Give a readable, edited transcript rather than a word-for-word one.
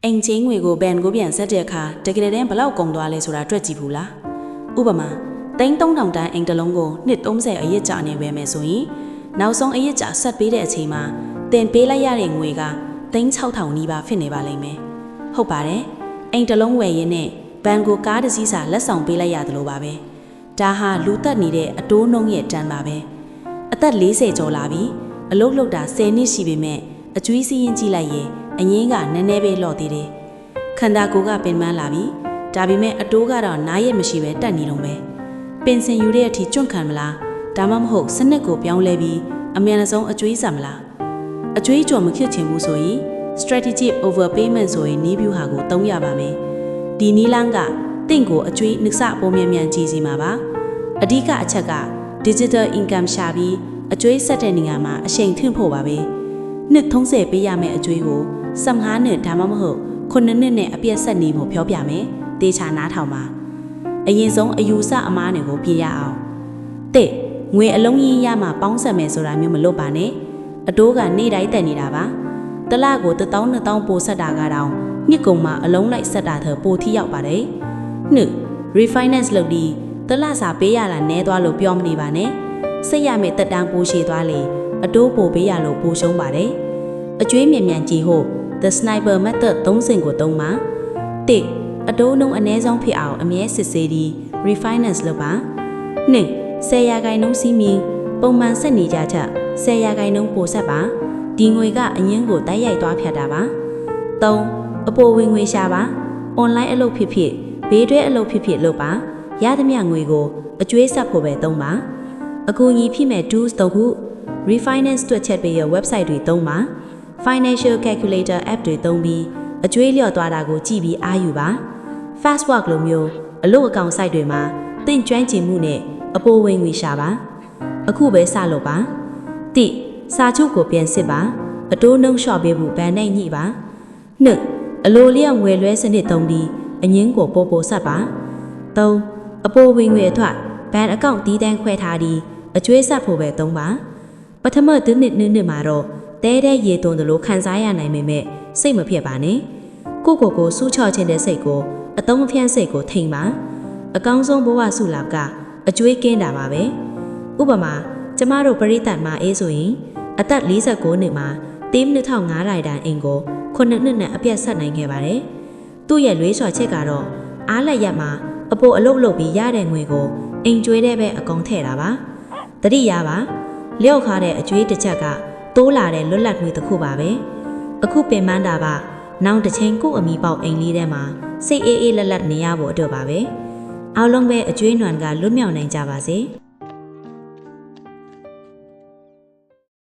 အိမ်ချင်းငွေကိုဘန်ကိုပြန်ဆက်တဲ့အခါတကယ်တည်းဘလောက်ကုန်သွားလဲဆိုတာတွက်ကြည့်ဘူးလားဥပမာ3,000 တန်းအိမ်တစ်လုံးကိုနှစ်30အရစ်ကြာနေပဲမယ်ဆိုရင်နောက်ဆုံးအရစ်ကြာဆက်ပေးတဲ့အချိန်မှာတင်ပေးလိုက်ရတဲ့ငွေက6,000နီးပါးဖြစ်နေပါလိမ့်မယ်ဟုတ်ပါတယ်အိမ်တစ်လုံးဝယ်ရင်းနဲ့ဘန်ကိုကားတစ်စီးစာလက်ဆောင်ပေးလိုက်ရတယ်လို့ပါပဲဒါဟာလူသက်နေတဲ့အတိုးနှုန်းရဲ့တန်းပါပဲအသက်40ကျော်လာပြီအလုပ်လုပ်တာ10နှစ်ရှိပေမဲ့အကျွေးစည်းရင်ကြည့်လိုက်ရင်အငင်းကနည်းနည်းပဲလော့သေးတယ်ခန္ဓာကိုယ်ကပင်ပန်းလာပြီဒါပေမဲ့အတိုးကတော့နားရက်မရှိပဲတက်နေလုံးပဲပင်စင်ယူတဲ့အထိကျွန့်ခံမလားဒါမှမဟုတ်စနစ်ကိုပြောင်းလဲပြီးအမြန်ဆုံးအကျွေးစားမလားအကျွေးကြော်မဖြစ်ချင်ဘူးဆိုရင် strategic overpayment ဆိုရင်နီးဗျူဟာကိုသုံးရပါမယ်ဒီနီးလန်းကတင့်ကိုအကျွေးနှစပုံမြန်မြန်ကြည့်စီမှာပါအဓိကအချက်က digital income ရှာပြီးအကျွေးဆက်တဲ့နေရာမှာအချိန်ထင့်ဖို့ပါပဲနှစ်30ပေးရမယ့်အကျွေးကို15နှစ်ဒါမှမဟုတ်9နှစ်နဲ့အပြည့်ဆက်နေဖို့ပြောပြမယ်တေချာနားထောင်ပါအရင်ဆုံးအယူဆအမားတွေကိုပြရအောင်တဲ့ငွေအလုံးကြီးရမှပေါင်းဆက်မယ်ဆိုတာမျိုးမလုပ်ပါနဲ့အတိုးကနေ့တိုင်းတက်နေတာပါတလကို1,000-2,000ပိုဆက်တာကတော့ညစ်ကုန်မှာအလုံးလိုက်ဆက်တာထပိုထိရောက်ပါတယ်နှစ် refinance လုပ်ပြီးတလစာပေးရတာနည်းသွားလို့ပြောမနေပါနဲ့စိတ်ရမယ့်တက်တန်းပိုရှည်သွားလေအတိုးပိုပေးရလို့ပိုရှုံးပါတယ်အကျွေးမြန်မြန်ကြည့်ဖို့ the sniper method 3 ဆင့်ကိုသုံးပါတစ်အတိုးနှုန်းအနည်းဆုံးဖြစ်အောင်အမြဲစစ်ဆေးပြီး refinance လုပ်ပါနှစ်10%စီးမီပုံမှန်ဆက်နေကြချက်10%ပိုဆက်ပါဒီငွေကအငင်းကိုတိုက်ရိုက်သွားဖြတ်တာပါ3အပိုဝင်ငွေရှာပါ online အလုပ်ဖြစ်ဖြစ်ဘေးတွဲအလုပ်ဖြစ်ဖြစ်လုပ်ပါရသမျှငွေကိုအကျွေးဆက်ဖို့ပဲသုံးပါအကူအညီဖြစ်မဲ့ tools တို့ခု refinance တွက်ချက်ပေးရ website တွေသုံးပါ financial calculator app တွေသုံးပြီးအကျွေးလျော့သွားတာကိုကြည့်ပြီးအားယူပါ fast work လိုမျိုးအလုပ်အကောင် site တွေမှာသင်ကျွမ်းကျင်မှုနဲ့အပိုဝင်ငွေရှာပါအခုပဲစလုပ်ပါတိစာချုပ်ကိုပြန်စစ်ပါအတိုးနှုန်းလျှော့ပေးဖို့ဘဏ်နဲ့ညှိပါနှစ်အလိုလျော့ငွေလွှဲစနစ်သုံးပြီးအငင်းကိုပို့ဆက်ပါသုံးအပိုဝင်ငွေအထွတ်ဘဏ်အကောင့်တီးတန်းခွဲထားပြီးအကျွေးဆက်ဖို့ပဲသုံးပါပထမတစ်နှစ်မှာတော့တဲရေသွန်းသလိုခံစားရနိုင်ပေမဲ့စိတ်မဖြစ်ပါနဲ့ကိုစူးချော့ခြင်းတဲ့စိတ်ကိုအတုံးအဖြန်းစိတ်ကိုထိန်ပါအကောင်းဆုံးဘဝစုလာကအကျွေးကင်းတာပါပဲဥပမာကျမတို့ပရိသတ်မှာအေးဆိုရင်အသက်49နှစ်မှာတင်း2500တန်အင်ကို9နှစ်နဲ့အပြတ်ဆက်နိုင်ခဲ့ပါတယ်သူ့ရဲ့လွေးချော်ချက်ကတော့အားလက်ရက်မှာအပိုအလုတ်လုပ်ပြီးရတဲ့ငွေကိုအိမ်ကျွေးတဲ့ပဲအကောင်ထည့်တာပါတတိယပါလျော့ခါတဲ့အကျွေးတစ်ချက်ကတိုးလာတဲ့လွတ်လပ်ငွေတစ်ခုပါပဲအခုပင်ပန်းတာပါနောက်တစ်ချိန်ကိုအမီပေါက်အိမ်လေးထဲမှာစိတ်အေးအေးလက်လက်နေရဖို့အတွက်ပါပဲအားလုံးပဲအကျွေးနွမ်းကလွတ်မြောက်နိုင်ကြပါစေ